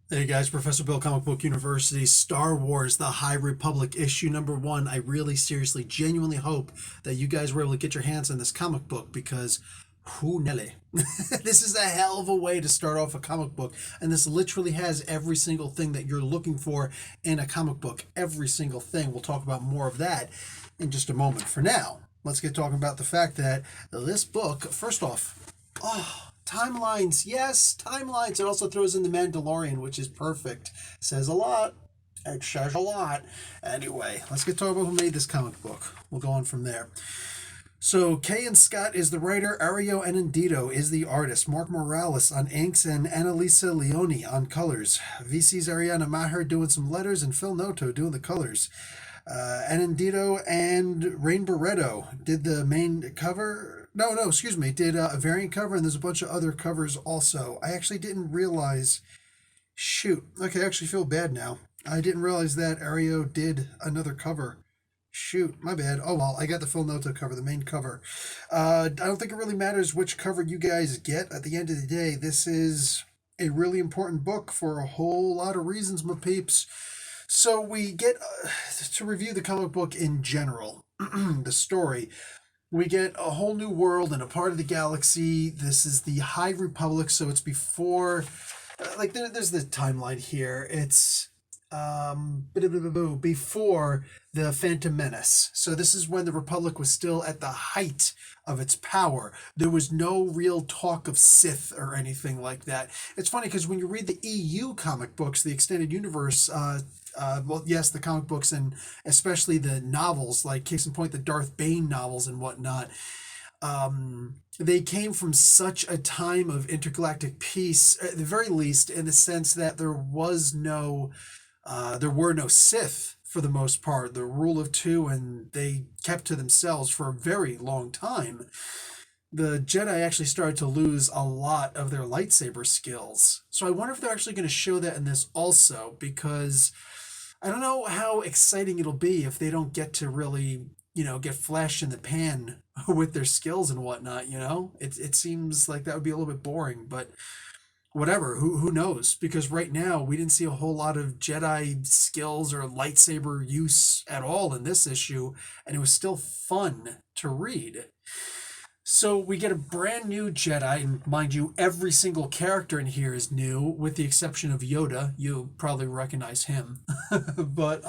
Hey guys, Professor Bill, Comic Book University, Star Wars, The High Republic, issue number one. I really, seriously, genuinely hope that you guys were able to get your hands on this comic book because who Nelly. This is a hell of a way to start off a comic book. And this literally has every single thing that you're looking for in a comic book. Every single thing. We'll talk about more of that in just a moment. For now, let's get talking about the fact that this book, first off, oh, timelines. Yes, timelines. It also throws in the Mandalorian, which is perfect. Says a lot. It says a lot. Anyway, let's get talking about who made this comic book. We'll go on from there. So, Kay and Scott is the writer, Ario Anindito is the artist, Mark Morales on inks, and Annalisa Leone on colors. VC's Ariana Maher doing some letters, and Phil Noto doing the colors. Anindito and Rain Barreto did the main cover. No, excuse me, did a variant cover, and there's a bunch of other covers also. I actually didn't realize. Shoot. Okay, I actually feel bad now. I didn't realize that Ario did another cover. Shoot, my bad. Oh well, I got the Phil Noto cover, the main cover. I don't think it really matters which cover you guys get. At the end of the day, this is a really important book for a whole lot of reasons, my peeps. So we get to review the comic book in general, the story. We get a whole new world and a part of the galaxy. This is the High Republic, so it's before, there's the timeline here. It's before the Phantom Menace. So this is when the Republic was still at the height of its power. There was no real talk of Sith or anything like that. It's funny because when you read the EU comic books, the extended universe, well, yes, the comic books and especially the novels, like case in point, the Darth Bane novels and whatnot, they came from such a time of intergalactic peace, at the very least, in the sense that there were no Sith for the most part. The rule of two, and they kept to themselves for a very long time. The Jedi actually started to lose a lot of their lightsaber skills. So I wonder if they're actually going to show that in this also, because I don't know how exciting it'll be if they don't get to really, get flash in the pan with their skills and whatnot, It seems like that would be a little bit boring, but whatever, who knows? Because right now we didn't see a whole lot of Jedi skills or lightsaber use at all in this issue, and it was still fun to read. So we get a brand new Jedi, and mind you, every single character in here is new, with the exception of Yoda. You'll probably recognize him. But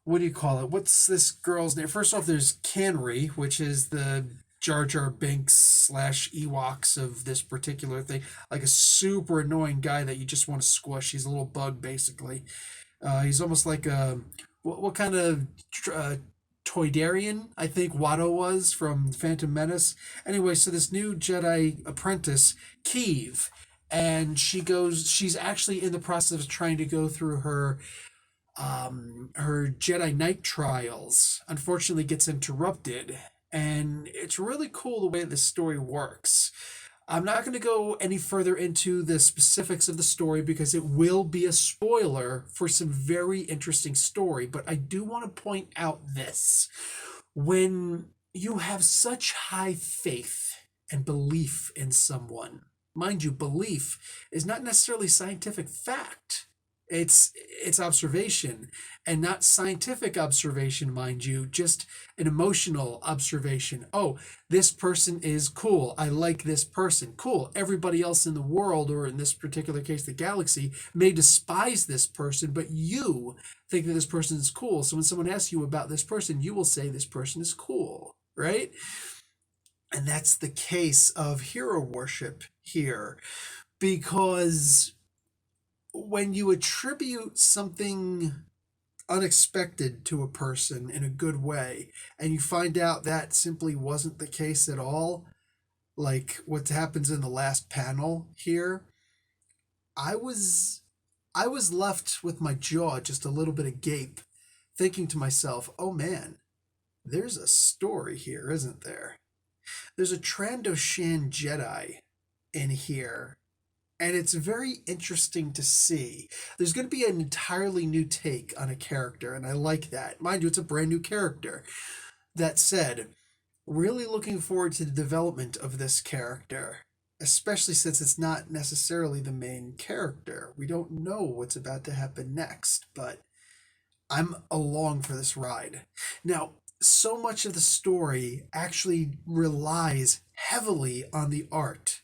what do you call it? What's this girl's name? First off, there's Canry, which is the Jar Jar Binks slash Ewoks of this particular thing. Like a super annoying guy that you just want to squish. He's a little bug, basically. He's almost like a what kind of uh, Toydarian, I think Watto was from Phantom Menace. Anyway, so this new Jedi apprentice, Kiev, and she's actually in the process of trying to go through her Jedi Knight trials. Unfortunately, gets interrupted, and it's really cool the way this story works. I'm not going to go any further into the specifics of the story because it will be a spoiler for some very interesting story, but I do want to point out this. When you have such high faith and belief in someone, mind you, belief is not necessarily scientific fact. It's observation, and not scientific observation, mind you, just an emotional observation. Oh, this person is cool. I like this person. Cool. Everybody else in the world, or in this particular case, the galaxy, may despise this person, but you think that this person is cool. So when someone asks you about this person, you will say this person is cool, right? And that's the case of hero worship here, because when you attribute something unexpected to a person in a good way and you find out that simply wasn't the case at all, like what happens in the last panel here, I was I was left with my jaw just a little bit agape, thinking to myself, "Oh man, there's a story here, isn't there? There's a Trandoshan Jedi in here, and it's very interesting to see. There's going to be an entirely new take on a character, and I like that. Mind you, it's a brand new character. That said, really looking forward to the development of this character. especially since it's not necessarily the main character. We don't know what's about to happen next, but I'm along for this ride. Now, so much of the story actually relies heavily on the art.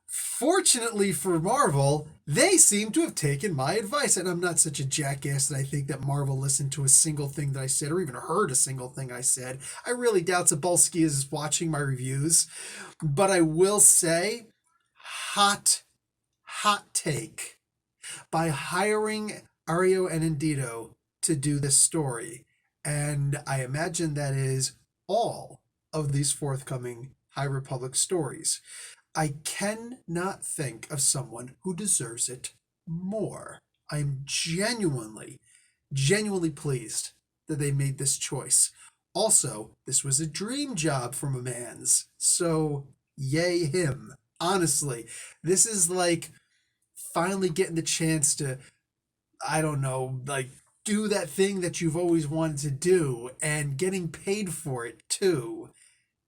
Fortunately for Marvel, they seem to have taken my advice, and I'm not such a jackass that I think that Marvel listened to a single thing that I said or even heard a single thing I said. I really doubt Zabolski is watching my reviews, but I will say, hot, hot take. By hiring Ario Anindito to do this story, and I imagine that is all of these forthcoming High Republic stories. I cannot think of someone who deserves it more. I'm genuinely pleased that they made this choice. Also, this was a dream job from a man's, so yay him. Honestly, this is like finally getting the chance to, I don't know, like do that thing that you've always wanted to do and getting paid for it too.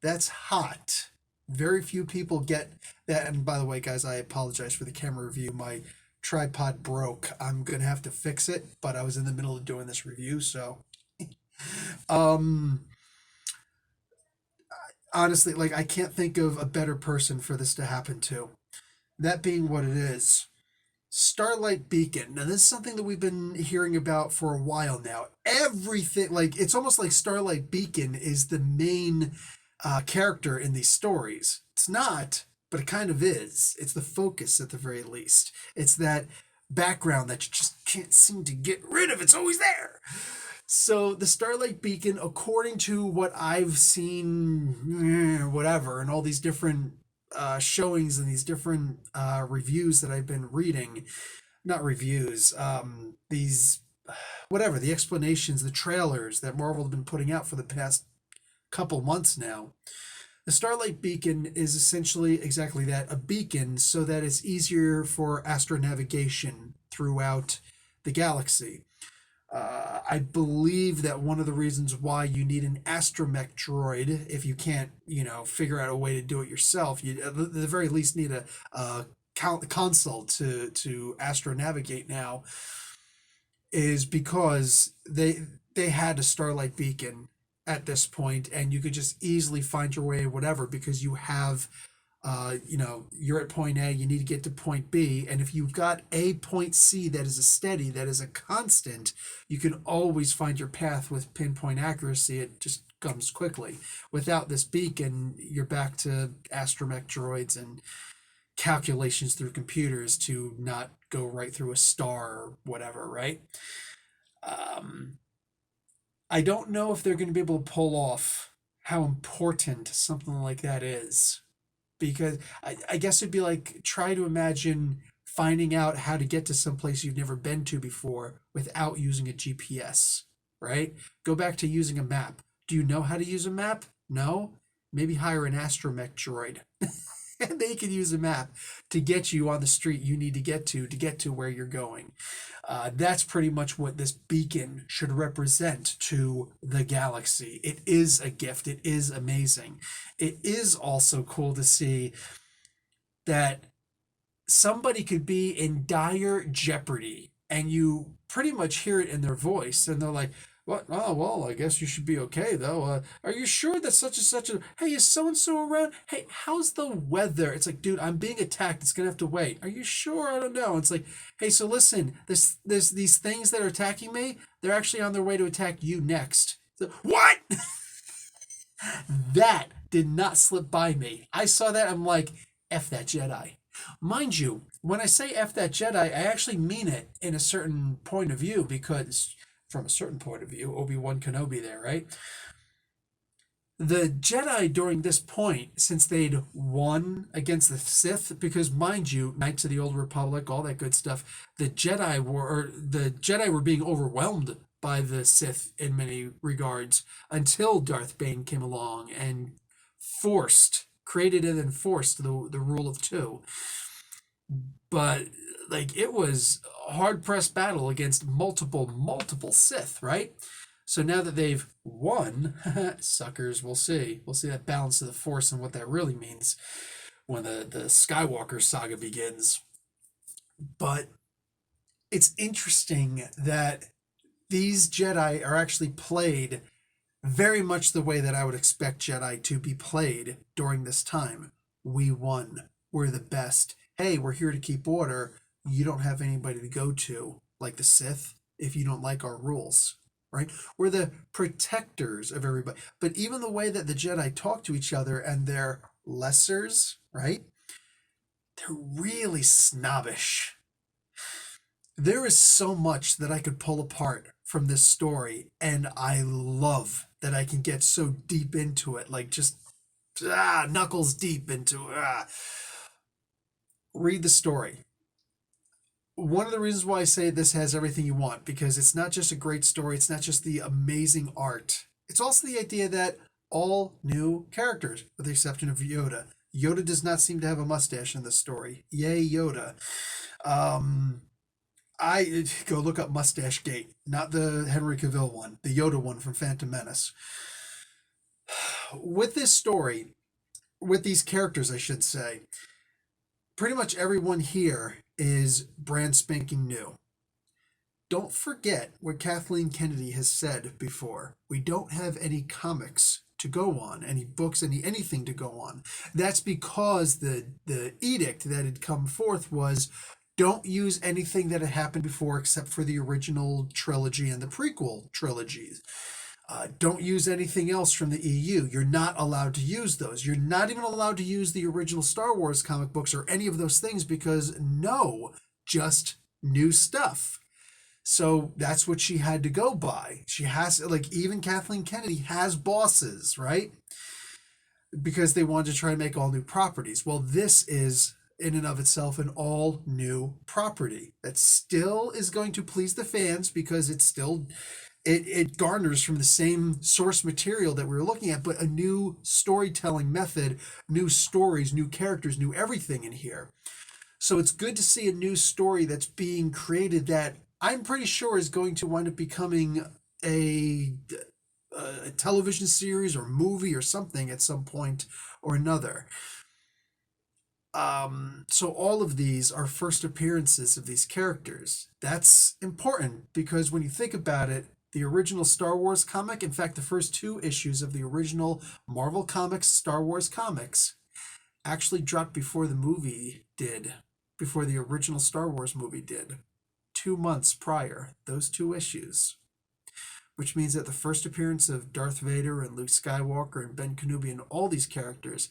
That's hot. Very few people get that. And by the way, guys, I apologize for the camera review. My tripod broke. I'm gonna have to fix it, but I was in the middle of doing this review, so um honestly, like I can't think of a better person for this to happen to. That being what it is. Starlight Beacon. Now, this is something that we've been hearing about for a while now. Everything, like, it's almost like Starlight Beacon is the main character in these stories. It's not, but it kind of is. It's the focus at the very least. It's that background that you just can't seem to get rid of. It's always there. So, the Starlight Beacon, according to what I've seen, whatever, and all these different showings and these different reviews that I've been reading, not reviews, these, whatever, the explanations, the trailers that Marvel have been putting out for the past couple months now. The Starlight Beacon is essentially exactly that, a beacon so that it's easier for astronavigation throughout the galaxy. I believe that one of the reasons why you need an astromech droid, if you can't, figure out a way to do it yourself, you at the very least need a console to astronavigate now, is because they had a Starlight Beacon at this point, and you could just easily find your way, whatever, because you have you're at point A, you need to get to point B, and if you've got a point C that is a steady, that is a constant, you can always find your path with pinpoint accuracy. It just comes quickly. Without this beacon, you're back to astromech droids and calculations through computers to not go right through a star or whatever, right? Um, I don't know if they're going to be able to pull off how important something like that is, because I guess it'd be like try to imagine finding out how to get to some place you've never been to before without using a GPS, right? Go back to using a map. Do you know how to use a map? No? Maybe hire an astromech droid. And they can use a map to get you on the street you need to get to where you're going. That's pretty much what this beacon should represent to the galaxy. It is a gift. It is amazing. It is also cool to see that somebody could be in dire jeopardy and you pretty much hear it in their voice, and they're like, what? Oh, well, I guess you should be okay, though. Are you sure that such and such a... Hey, is so-and-so around? Hey, how's the weather? It's like, dude, I'm being attacked. It's going to have to wait. Are you sure? I don't know. It's like, hey, so listen, there's these things that are attacking me. They're actually on their way to attack you next. So, what? That did not slip by me. I saw that. I'm like, F that Jedi. Mind you, when I say F that Jedi, I actually mean it in a certain point of view, because from a certain point of view, Obi-Wan Kenobi there, right? The Jedi during this point, since they'd won against the Sith, because mind you, Knights of the Old Republic, all that good stuff, the Jedi were being overwhelmed by the Sith in many regards until Darth Bane came along and created and enforced the rule of two. But like it was a hard pressed battle against multiple Sith, right? So now that they've won, suckers, we'll see. We'll see that balance of the Force and what that really means. when the Skywalker saga begins. But it's interesting that these Jedi are actually played very much the way that I would expect Jedi to be played during this time. We won. We're the best. Hey, we're here to keep order. You don't have anybody to go to, like the Sith, if you don't like our rules, right? We're the protectors of everybody. But even the way that the Jedi talk to each other and their lessers, right? They're really snobbish. There is so much that I could pull apart from this story, and I love that I can get so deep into it, like just knuckles deep into read the story. One of the reasons why I say this has everything you want, because it's not just a great story, it's not just the amazing art, it's also the idea that all new characters, with the exception of Yoda. Yoda does not seem to have a mustache in this story. Yay, Yoda. Um, I go look up Mustache Gate, not the Henry Cavill one, the Yoda one from Phantom Menace. With this story, with these characters, I should say, pretty much everyone here is brand spanking new. Don't forget what Kathleen Kennedy has said before. We don't have any comics to go on, any books, anything to go on. That's because the edict that had come forth was don't use anything that had happened before except for the original trilogy and the prequel trilogies. Don't use anything else from the EU. You're not allowed to use those. You're not even allowed to use the original Star Wars comic books or any of those things because no, just new stuff. So that's what she had to go by. She has, like, even Kathleen Kennedy has bosses, right? Because they wanted to try to make all new properties. Well, this is, in and of itself, an all new property that still is going to please the fans because it's still it garners from the same source material that we were looking at, but a new storytelling method, new stories, new characters, new everything in here. So it's good to see a new story that's being created that I'm pretty sure is going to wind up becoming a television series or movie or something at some point or another. So all of these are first appearances of these characters. That's important because when you think about it, the original Star Wars comic, in fact, the first two issues of the original Marvel Comics Star Wars comics, actually dropped before the movie did, before the original Star Wars movie did. 2 months prior, those two issues. Which means that the first appearance of Darth Vader and Luke Skywalker and Ben Kenobi and all these characters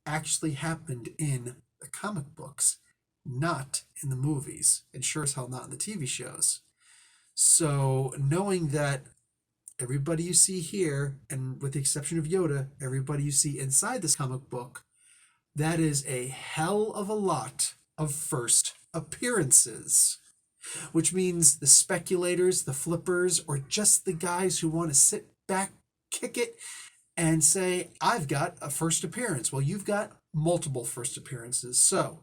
actually happened in the comic books, not in the movies, and sure as hell not in the TV shows. So knowing that everybody you see here, and with the exception of Yoda, everybody you see inside this comic book, that is a hell of a lot of first appearances. Which means the speculators, the flippers, or just the guys who want to sit back, kick it, and say, I've got a first appearance. Well, you've got multiple first appearances. So,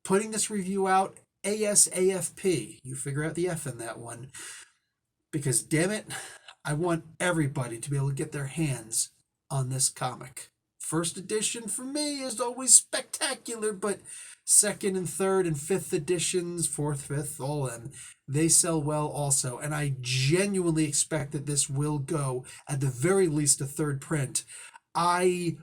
putting this review out ASAFP. You figure out the F in that one. Because, damn it, I want everybody to be able to get their hands on this comic. First edition for me is always spectacular, but second and third and fifth editions, fourth, fifth, all of them, they sell well also. And I genuinely expect that this will go, at the very least, a third print. I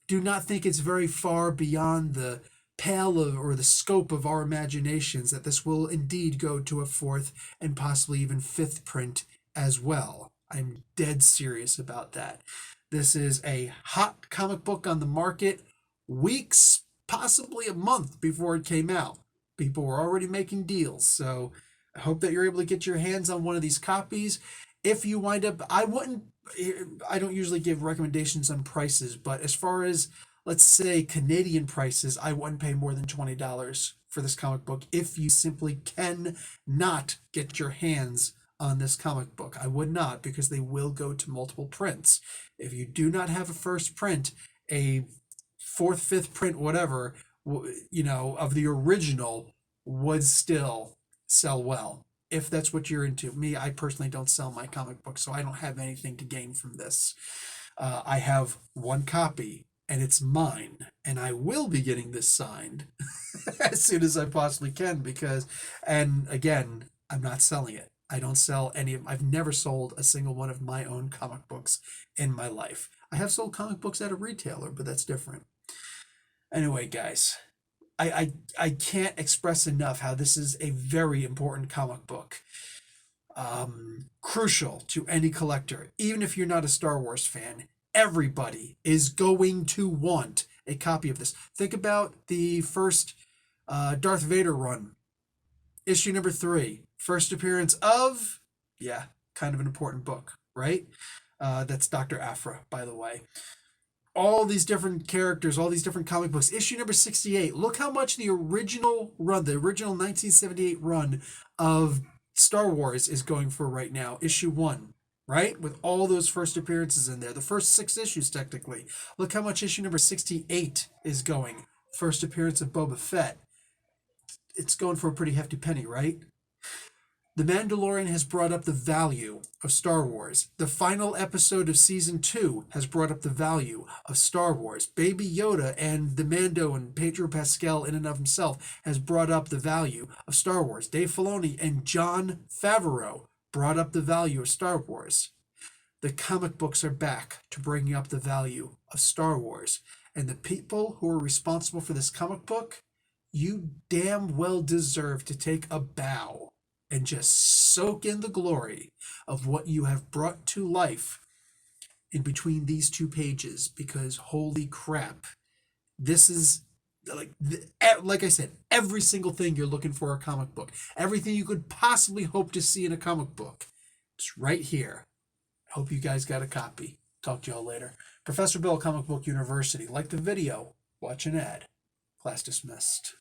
do not think it's very far beyond the pale of, or the scope of our imaginations that this will indeed go to a fourth and possibly even fifth print as well. I'm dead serious about that. This is a hot comic book on the market weeks, possibly a month before it came out. People were already making deals, so I hope that you're able to get your hands on one of these copies. If you wind up, I don't usually give recommendations on prices, but as far as, let's say, Canadian prices, I wouldn't pay more than $20 for this comic book if you simply cannot get your hands on this comic book. I would not, because they will go to multiple prints. If you do not have a first print, a fourth, fifth print, whatever, of the original would still sell well. If that's what you're into. Me, I personally don't sell my comic books, so I don't have anything to gain from this. I have one copy and it's mine, and I will be getting this signed as soon as I possibly can because, and again, I'm not selling it. I don't sell any of, I've never sold a single one of my own comic books in my life. I have sold comic books at a retailer, but that's different. Anyway, guys, I can't express enough how this is a very important comic book. Crucial to any collector, even if you're not a Star Wars fan. Everybody is going to want a copy of this. Think about the first Darth Vader run, issue number 3, first appearance of, yeah, kind of an important book, right? That's Dr. Aphra, by the way. All these different characters, all these different comic books. Issue number 68. Look how much the original run, the original 1978 run of Star Wars is going for right now. Issue 1, right? With all those first appearances in there. The first 6 issues, technically. Look how much issue number 68 is going. First appearance of Boba Fett. It's going for a pretty hefty penny, right? The Mandalorian has brought up the value of Star Wars. The final episode of Season 2 has brought up the value of Star Wars. Baby Yoda and the Mando and Pedro Pascal in and of himself has brought up the value of Star Wars. Dave Filoni and Jon Favreau brought up the value of Star Wars. The comic books are back to bringing up the value of Star Wars. And the people who are responsible for this comic book, you damn well deserve to take a bow and just soak in the glory of what you have brought to life in between these 2 pages, because holy crap, this is like I said, every single thing you're looking for a comic book, everything you could possibly hope to see in a comic book, it's right here. Hope you guys got a copy. Talk to y'all later. Professor Bill, Comic Book University. Like the video, watch an ad. Class dismissed.